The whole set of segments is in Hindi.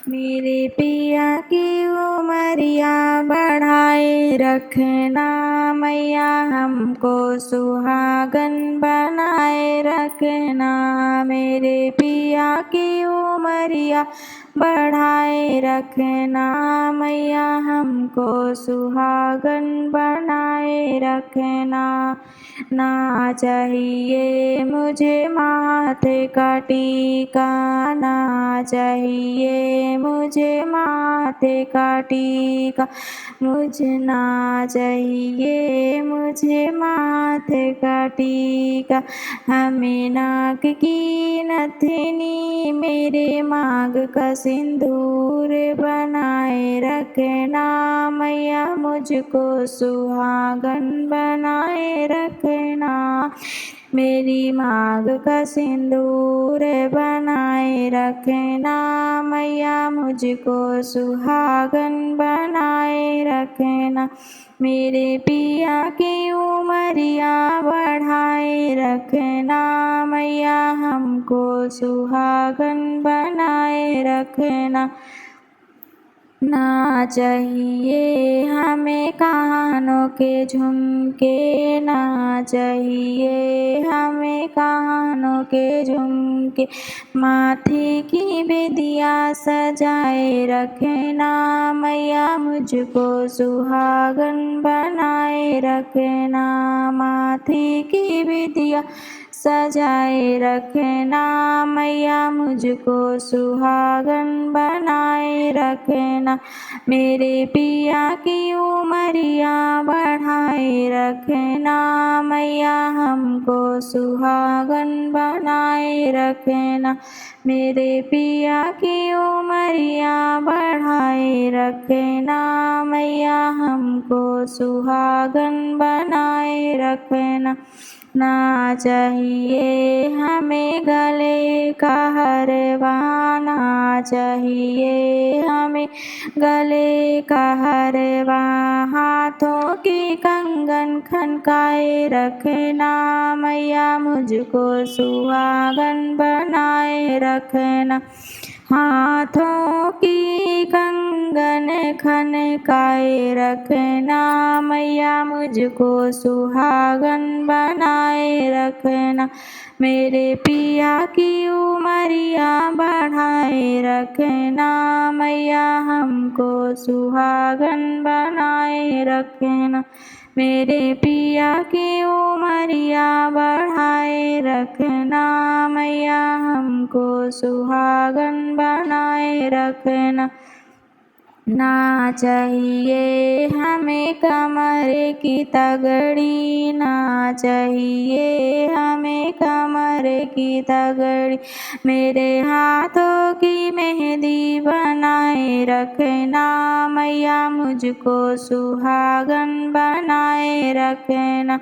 मेरे पिया की उमरिया बढ़ाए रखना मैया, हमको सुहागन बनाए रखना। मेरे पिया की उमरिया बढ़ाए रखना मैया, हमको सुहागन बनाए रखना। ना चाहिए मुझे माथे का टीका, ना चाहिए मुझे माथे का टीका, मुझे ना चाहिए मुझे माथे का टीका। हमें नाक की नथनी मेरे मांग का सिंदूर बनाए रखना मैया, मुझको सुहागन बनाए रखना। मेरी मांग का सिंदूर बनाए रखना मैया, मुझको सुहागन बनाए रखना। मेरे पिया की उमरिया बढ़ाए रखना मैया, हमको सुहागन बनाए रखना। ना चाहिए हमें कानों के झुमके, ना चाहिए हमें कानों के झुमके, माथे की बिंदिया सजाए रखना मैया, मुझको सुहागन बनाए रखना। माथे की बिंदिया सजाए रखना मैया, मुझको सुहागन बनाए रखना। मेरे पिया की उमरिया बढ़ाए रखना मैया, हमको सुहागन बनाए रखना। मेरे पिया की उमरिया बढ़ाए रखना मैया, हमको सुहागन बनाए रखना। ना चाहिए हमें गले का हरवा, ना चाहिए हमें गले का हरवा, हाथों की कंगन खनकाए रखना मैया, मुझको सुहागन बनाए रखना। हाथों की कंगन खनकाए रखना मैया, मुझको सुहागन बनाए रखना। मेरे पिया की उमरिया बढ़ाए रखना मैया, हमको सुहागन बनाए रखना। मेरे पिया की उमरिया बढ़ाए रखना मैया, हमको सुहागन बनाए रखना। ना चाहिए हमें कमर की तगड़ी, ना चाहिए हमें कमर की तगड़ी, मेरे हाथों की मेहंदी बनाए रखना मैया, मुझको सुहागन बनाए रखना।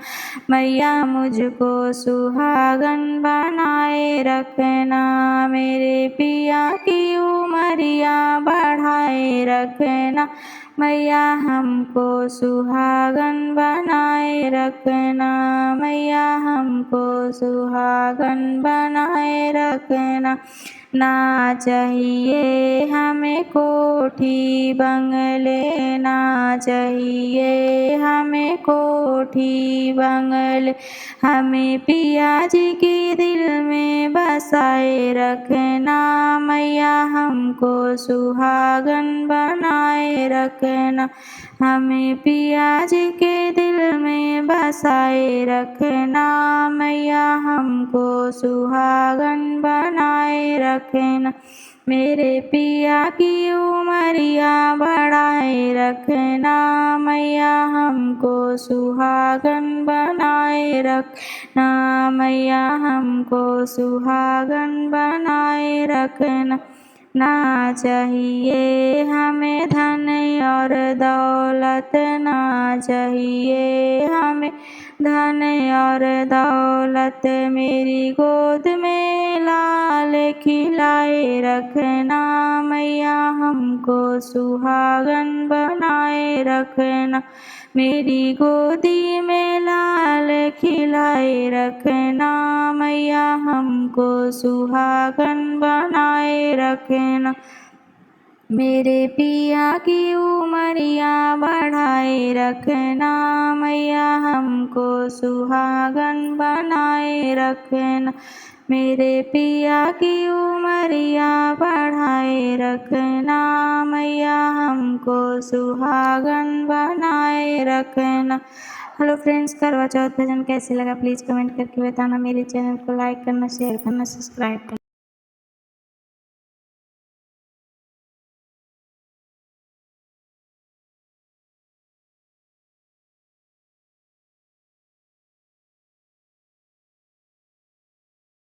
मैया मुझको सुहागन बनाए रखना। मेरे पिया की उमरिया बढ़ाए रखना मैया, हमको सुहागन बनाए रखना। मैया हमको सुहागन बनाए रखना। ना चाहिए हमें कोठी बंगले, ना चाहिए हमें कोठी बंगले, हमें पिया जी की दिल में बसाए रखना मैया, हमको सुहागन बनाए रखना। हमें पिया जी के दिल में बसाए रखना मैया, हमको सुहागन बनाए रखना। मेरे पिया की उमरिया बढ़ाए रखना मैया, हमको सुहागन बनाए रखना मैया, हमको सुहागन बनाए रखना। ना चाहिए हमें धन और दौलत, ना चाहिए हमें धन और दौलत, मेरी गोद में लाल खिलाए रखना मैया, हमको सुहागन बनाए रखना। मेरी गोदी में लाल खिलाए रखना मैया, हमको सुहागन बनाए रखना। मेरे पिया की उमरिया बढ़ाए रखना मैया, हमको सुहागन बनाए रखना। मेरे पिया की उमरिया बढ़ाए रखना मैया, हमको सुहागन बनाए रखना। हेलो फ्रेंड्स, करवा चौथ भजन कैसे लगा प्लीज़ कमेंट करके बताना। मेरे चैनल को लाइक करना, शेयर करना, सब्सक्राइब करना।